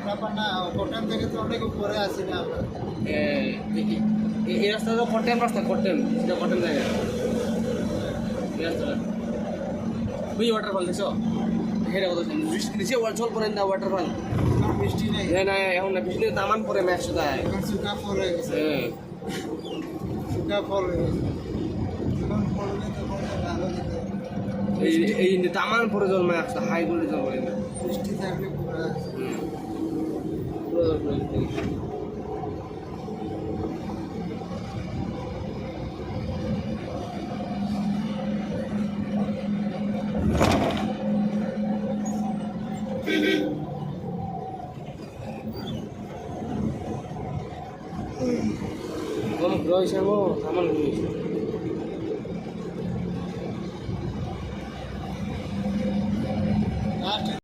ব্যাপার না, কোটাম থেকে তো অনেক উপরে আছি না আমরা। এই রাস্তা তো কটেম রাস্তা, কটেম সেটা কটেম জায়গা এই রাস্তাটা। ওই ওয়াটারফল দেখছো? হেরা কথা বৃষ্টি দিচ্ছে জল পড়ে না ওয়াটারফল। এখন বৃষ্টি নেই, না এখন না, বৃষ্টি তামান পরে না একশো দেয়। এখন শুকা ফল হয়ে গেছে, শুকা ফল হয়ে গেছে। এখন পড়বে তখন ভালো দিতে, এই তামান পরে জল মানে একশো হাই করে জল পড়ে না। বৃষ্টি থাকলে পুরো পুরো জল পড়ে। Vamos, bro, estamos